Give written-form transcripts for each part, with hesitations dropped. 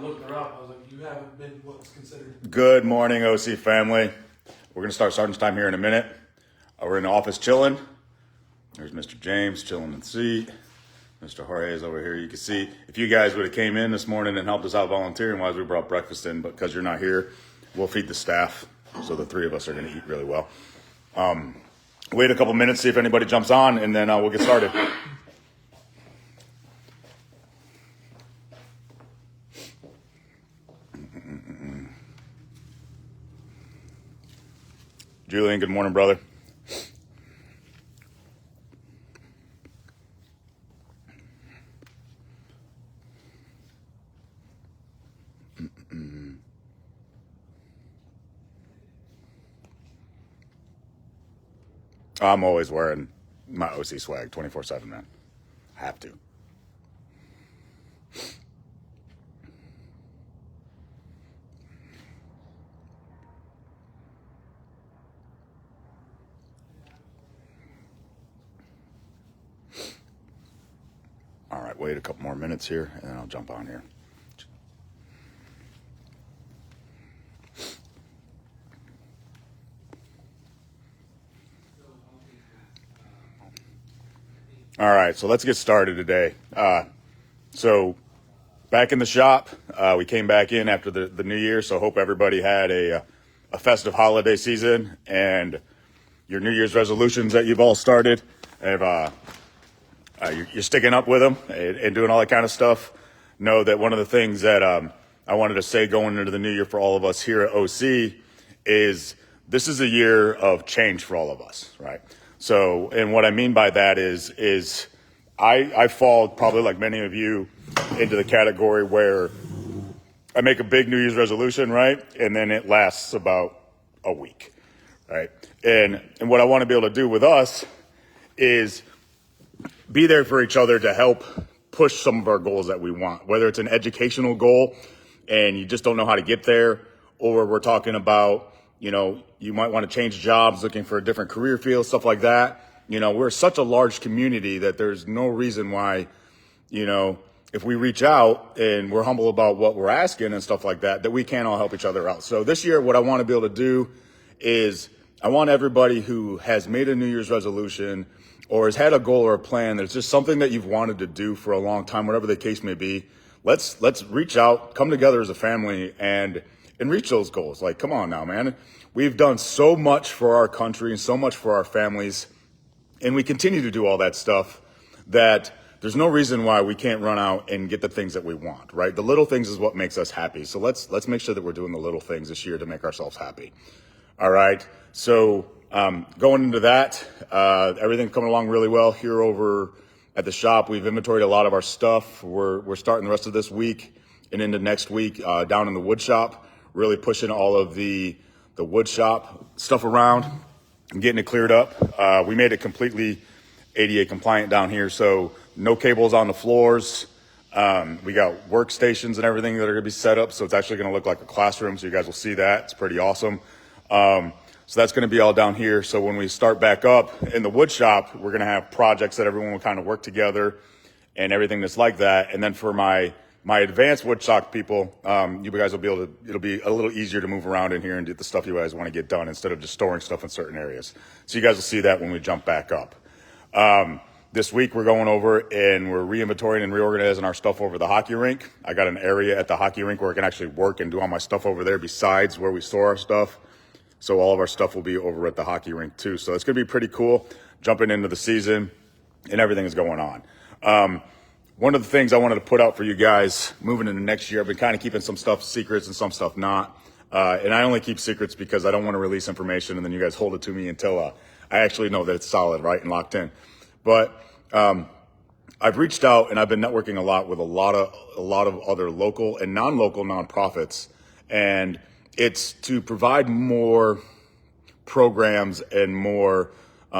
looked her up. I was like, you haven't been what's considered. Good morning, OC family. We're going to start sergeant's time here in a minute. We're in the office chilling. There's Mr. James chilling in the seat. Mr. Jorge is over here. You can see if you guys would have came in this morning and helped us out volunteering wise, we brought breakfast in, but because you're not here, we'll feed the staff. So the three of us are going to eat really well. Wait a couple minutes, see if anybody jumps on, and then we'll get started. Julian, good morning, brother. I'm always wearing my OC swag 24/7, man. I have to. All right, wait a couple more minutes here, and then I'll jump on here. All right, so let's get started today. So back in the shop, we came back in after the new year, so hope everybody had a festive holiday season and your New Year's resolutions that you've all started. You're sticking up with them and doing all that kind of stuff. Know that one of the things that I wanted to say going into the new year for all of us here at OC is this is a year of change for all of us, right? So, and what I mean by that is I fall probably like many of you into the category where I make a big New Year's resolution, right? And then it lasts about a week, right? And what I want to be able to do with us is be there for each other to help push some of our goals that we want, whether it's an educational goal and you just don't know how to get there, or we're talking about, you know, you might want to change jobs, looking for a different career field, stuff like that. You know, we're such a large community that there's no reason why, you know, if we reach out and we're humble about what we're asking and stuff like that, that we can all help each other out. So this year, what I want to be able to do is I want everybody who has made a New Year's resolution or has had a goal or a plan that's just something that you've wanted to do for a long time, whatever the case may be, let's reach out, come together as a family and reach those goals. Like, come on now, man. We've done so much for our country and so much for our families, and we continue to do all that stuff that there's no reason why we can't run out and get the things that we want, right? The little things is what makes us happy. So let's make sure that we're doing the little things this year to make ourselves happy. All right. So going into that, everything's coming along really well here over at the shop. We've inventoried a lot of our stuff. We're starting the rest of this week and into next week down in the wood shop, really pushing all of the wood shop stuff around and getting it cleared up. We made it completely ADA compliant down here, so no cables on the floors. We got workstations and everything that are going to be set up, so it's actually going to look like a classroom, so you guys will see that. It's pretty awesome. So that's going to be all down here. So when we start back up in the wood shop, we're going to have projects that everyone will kind of work together and everything that's like that. And then for my advanced wood shop people, you guys will be able to, it'll be a little easier to move around in here and do the stuff you guys want to get done instead of just storing stuff in certain areas. So you guys will see that when we jump back up. This week we're going over and we're re-inventorying and reorganizing our stuff over the hockey rink. I got an area at the hockey rink where I can actually work and do all my stuff over there besides where we store our stuff. So all of our stuff will be over at the hockey rink too. So it's going to be pretty cool jumping into the season and everything is going on. One of the things I wanted to put out for you guys moving into next year, I've been kind of keeping some stuff secrets and some stuff not. And I only keep secrets because I don't want to release information and then you guys hold it to me until I actually know that it's solid, right, and locked in. But I've reached out and I've been networking a lot with a lot of other local and non-local nonprofits, and it's to provide more programs and more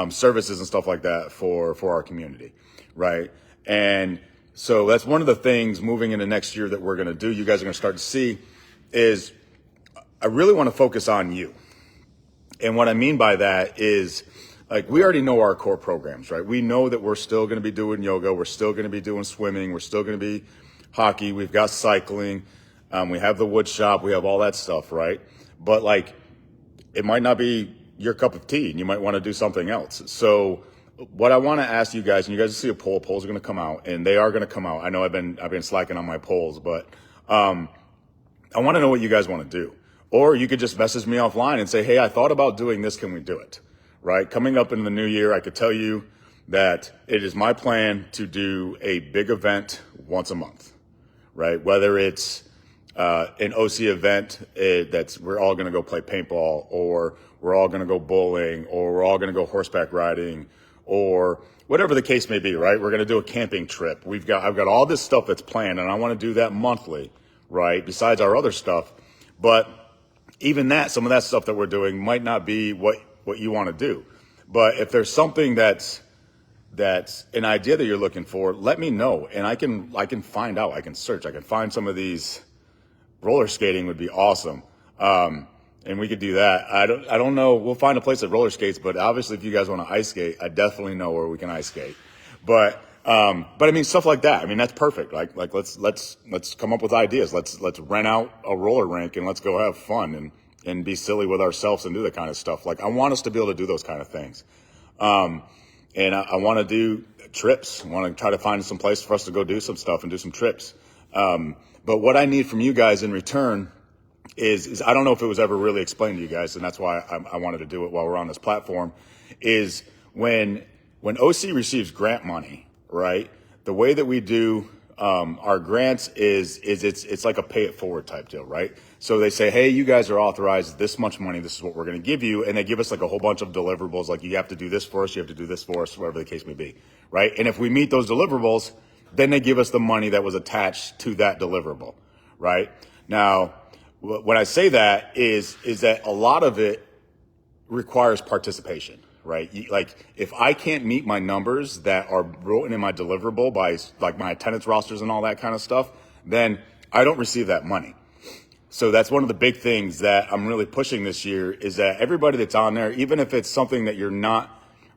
services and stuff like that for our community, right? And so that's one of the things moving into next year that we're going to do. You guys are going to start to see is I really want to focus on you. And what I mean by that is, like, we already know our core programs, right? We know that we're still going to be doing yoga. We're still going to be doing swimming. We're still going to be hockey. We've got cycling. We have the wood shop. We have all that stuff, right? But like, it might not be your cup of tea and you might want to do something else. So what I want to ask you guys, and you guys see a poll, polls are going to come out and they are going to come out. I know I've been slacking on my polls, but, I want to know what you guys want to do. Or you could just message me offline and say, hey, I thought about doing this. Can we do it? Right? Coming up in the new year, I could tell you that it is my plan to do a big event once a month, right? Whether it's an OC event that's we're all going to go play paintball, or we're all going to go bowling, or we're all going to go horseback riding, or whatever the case may be, right? We're going to do a camping trip. I've got all this stuff that's planned, and I want to do that monthly, right? Besides our other stuff. But even that, some of that stuff that we're doing might not be what you want to do. But if there's something that's an idea that you're looking for, let me know, and I can find out. I can search. I can find some of these. Roller skating would be awesome, and we could do that. I don't know. We'll find a place that roller skates, but obviously, if you guys want to ice skate, I definitely know where we can ice skate. But I mean, stuff like that. I mean, that's perfect. Like let's come up with ideas. Let's rent out a roller rink and let's go have fun and be silly with ourselves and do that kind of stuff. Like, I want us to be able to do those kind of things. And I want to do trips. I want to try to find some place for us to go do some stuff and do some trips. But what I need from you guys in return is I don't know if it was ever really explained to you guys, and that's why I wanted to do it while we're on this platform, is when OC receives grant money, right? The way that we do our grants is it's like a pay it forward type deal, right? So they say, hey, you guys are authorized this much money. This is what we're going to give you. And they give us like a whole bunch of deliverables. Like, you have to do this for us. You have to do this for us, whatever the case may be, right? And if we meet those deliverables, then they give us the money that was attached to that deliverable, right? Now, when I say that is that a lot of it requires participation, right? Like, if I can't meet my numbers that are written in my deliverable by like my attendance rosters and all that kind of stuff, then I don't receive that money. So that's one of the big things that I'm really pushing this year, is that everybody that's on there, even if it's something that you're not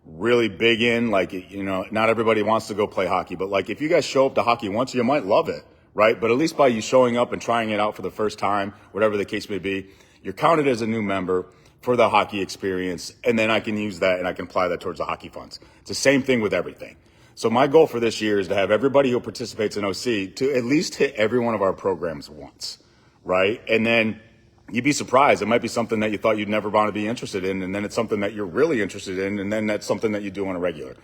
really big in, like, you know, not everybody wants to go play hockey, but like, if you guys show up to hockey once, you might love it, right? But at least by you showing up and trying it out for the first time, whatever the case may be, you're counted as a new member for the hockey experience. And then I can use that and I can apply that towards the hockey funds. It's the same thing with everything. So my goal for this year is to have everybody who participates in OC to at least hit every one of our programs once, right? And then you'd be surprised. It might be something that you thought you'd never want to be interested in, and then it's something that you're really interested in, and then that's something that you do on a regular,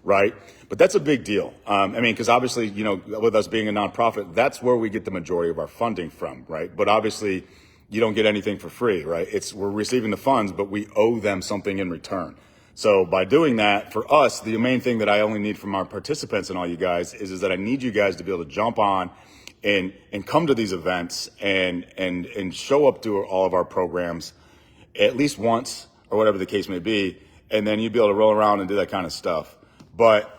right? But that's a big deal. I mean, because obviously, you know, with us being a nonprofit, that's where we get the majority of our funding from, right? But obviously, you don't get anything for free, right? We're receiving the funds, but we owe them something in return. So by doing that, for us, the main thing that I only need from our participants and all you guys is that I need you guys to be able to jump on and come to these events and show up to all of our programs at least once, or whatever the case may be, and then you'd be able to roll around and do that kind of stuff. But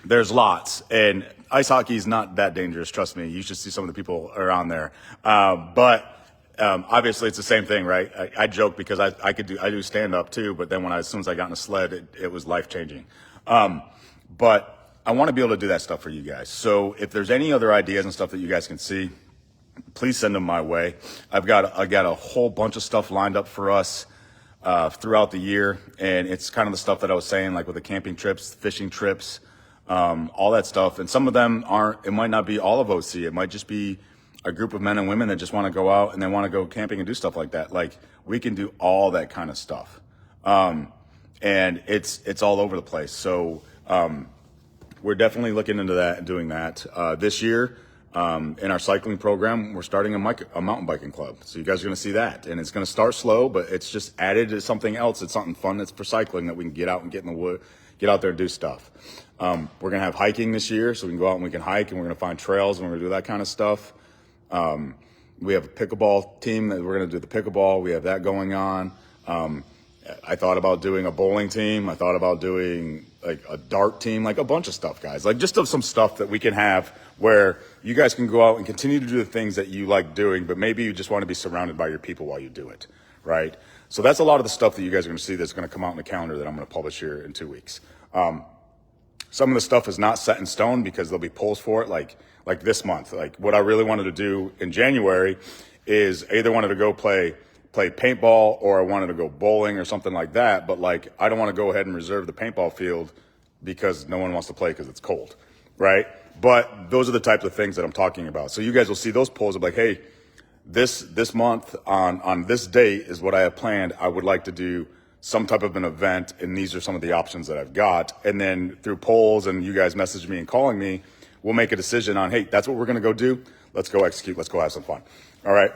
there's lots, and ice hockey is not that dangerous, trust me. You should see some of the people around there. But obviously it's the same thing, right? I joke because I do stand up too, but then as soon as I got in a sled, it was life changing. But I want to be able to do that stuff for you guys. So if there's any other ideas and stuff that you guys can see, please send them my way. I got a whole bunch of stuff lined up for us throughout the year, and it's kind of the stuff that I was saying, like with the camping trips, fishing trips, all that stuff. And some of them it might not be all of OC. It might just be a group of men and women that just want to go out and they want to go camping and do stuff like that. Like, we can do all that kind of stuff. And it's all over the place. So, we're definitely looking into that and doing that. This year, in our cycling program, we're starting a mountain biking club. So you guys are going to see that. And it's going to start slow, but it's just added to something else. It's something fun that's for cycling that we can get out and get in the wood, get out there and do stuff. We're going to have hiking this year, so we can go out and we can hike, and we're going to find trails and we're going to do that kind of stuff. We have a pickleball team that we're going to do the pickleball. We have that going on. I thought about doing a bowling team. I thought about doing like a dart team, like a bunch of stuff, guys. Like, just some stuff that we can have where you guys can go out and continue to do the things that you like doing, but maybe you just want to be surrounded by your people while you do it, right? So that's a lot of the stuff that you guys are going to see that's going to come out in the calendar that I'm going to publish here in 2 weeks. Some of the stuff is not set in stone because there'll be polls for it, like this month. Like what I really wanted to do in January is either wanted to go play paintball or I wanted to go bowling or something like that. But like, I don't want to go ahead and reserve the paintball field because no one wants to play because it's cold, right? But those are the types of things that I'm talking about. So you guys will see those polls of like, hey, this month on this date is what I have planned. I would like to do some type of an event, and these are some of the options that I've got. And then through polls and you guys messaging me and calling me, we'll make a decision on, hey, that's what we're going to go do. Let's go execute. Let's go have some fun. All right.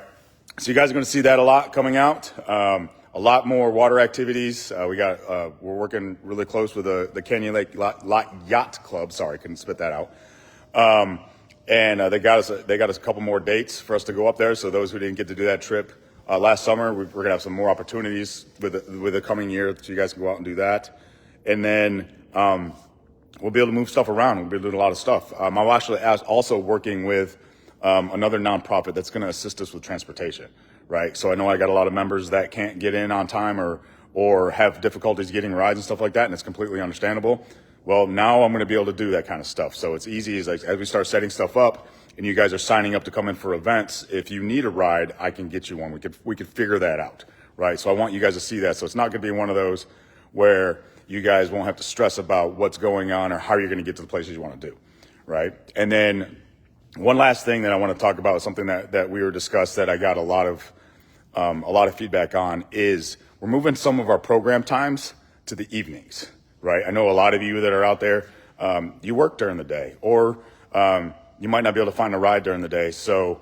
So you guys are going to see that a lot coming out. A lot more water activities. We're working really close with the Canyon Lake Yacht Club. Sorry, couldn't spit that out. And they got us a couple more dates for us to go up there. So those who didn't get to do that trip last summer, we're going to have some more opportunities with the coming year, so you guys can go out and do that. And then we'll be able to move stuff around. We'll be doing a lot of stuff. I'm actually also working with another nonprofit that's going to assist us with transportation, right? So I know I got a lot of members that can't get in on time or have difficulties getting rides and stuff like that, and it's completely understandable. Well, now I'm going to be able to do that kind of stuff. So it's easy as we start setting stuff up and you guys are signing up to come in for events. If you need a ride, I can get you one. We could figure that out, right? So I want you guys to see that. So it's not going to be one of those where you guys won't have to stress about what's going on or how you're going to get to the places you want to do, right? And then one last thing that I want to talk about is something that we were discussed that I got a lot of feedback on is we're moving some of our program times to the evenings. Right. I know a lot of you that are out there, you work during the day or you might not be able to find a ride during the day. So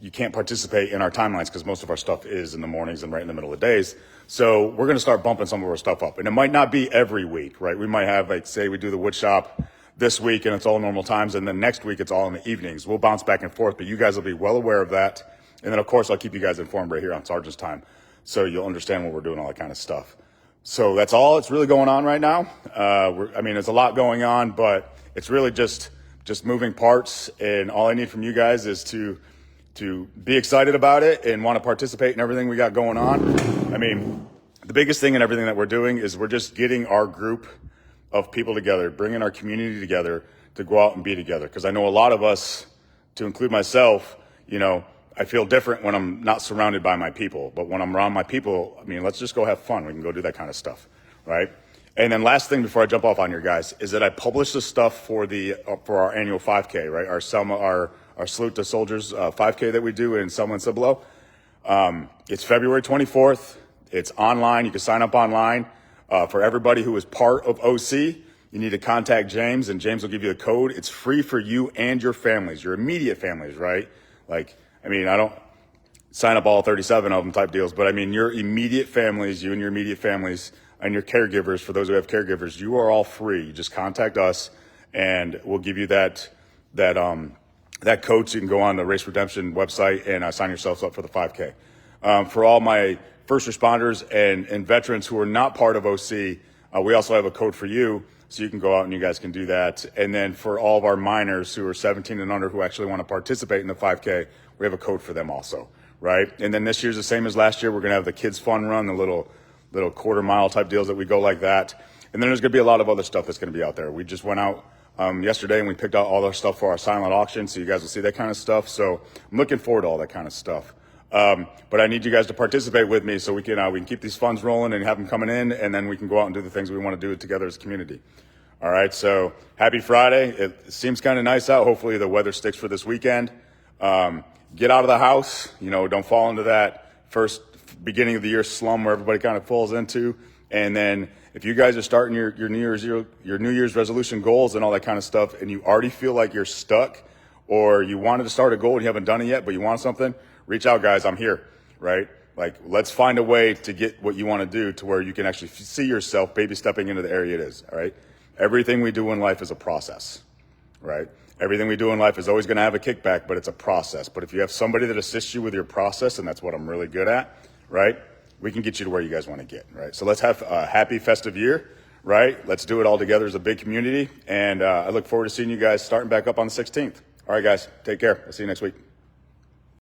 you can't participate in our timelines because most of our stuff is in the mornings and right in the middle of the days. So we're going to start bumping some of our stuff up. And it might not be every week. Right. We might have like, say we do the wood shop this week and it's all normal times. And then next week it's all in the evenings. We'll bounce back and forth, but you guys will be well aware of that. And then, of course, I'll keep you guys informed right here on Sergeant's Time. So you'll understand what we're doing, all that kind of stuff. So that's all it's really going on right now. There's a lot going on, but it's really just moving parts. And all I need from you guys is to be excited about it and want to participate in everything we got going on. I mean, the biggest thing in everything that we're doing is we're just getting our group of people together, bringing our community together to go out and be together. Because I know a lot of us, to include myself, I feel different when I'm not surrounded by my people, but when I'm around my people, let's just go have fun. We can go do that kind of stuff, right? And then last thing before I jump off on your guys is that I published the stuff for our annual 5K, right? Our Salute to Soldiers 5K that we do in Selma and Cibolo. It's February 24th. It's online. You can sign up online. For everybody who is part of OC, you need to contact James, and James will give you the code. It's free for you and your families, your immediate families, right? I don't sign up all 37 of them type deals, but your immediate families, you and your immediate families and your caregivers, for those who have caregivers, you are all free. You just contact us and we'll give you that code so you can go on the Race Redemption website and sign yourselves up for the 5K. For all my first responders and veterans who are not part of OC, we also have a code for you. So you can go out and you guys can do that. And then for all of our minors who are 17 and under who actually want to participate in the 5K, we have a code for them also, right? And then this year's the same as last year. We're going to have the kids fun run, the little quarter mile type deals that we go like that. And then there's going to be a lot of other stuff that's going to be out there. We just went out yesterday and we picked out all our stuff for our silent auction. So you guys will see that kind of stuff. So I'm looking forward to all that kind of stuff. But I need you guys to participate with me so we can keep these funds rolling and have them coming in, and then we can go out and do the things we want to do together as a community. All right, so happy Friday. It seems kind of nice out. Hopefully the weather sticks for this weekend. Get out of the house. Don't fall into that first beginning of the year slum where everybody kind of falls into. And then if you guys are starting your New Year's resolution goals and all that kind of stuff, and you already feel like you're stuck, or you wanted to start a goal and you haven't done it yet, but you want something, reach out, guys. I'm here, right? Let's find a way to get what you want to do to where you can actually see yourself baby stepping into the area it is, all right? Everything we do in life is a process, right? Everything we do in life is always going to have a kickback, but it's a process. But if you have somebody that assists you with your process, and that's what I'm really good at, right? We can get you to where you guys want to get, right? So let's have a happy festive year, right? Let's do it all together as a big community. And I look forward to seeing you guys starting back up on the 16th. All right, guys, take care. I'll see you next week.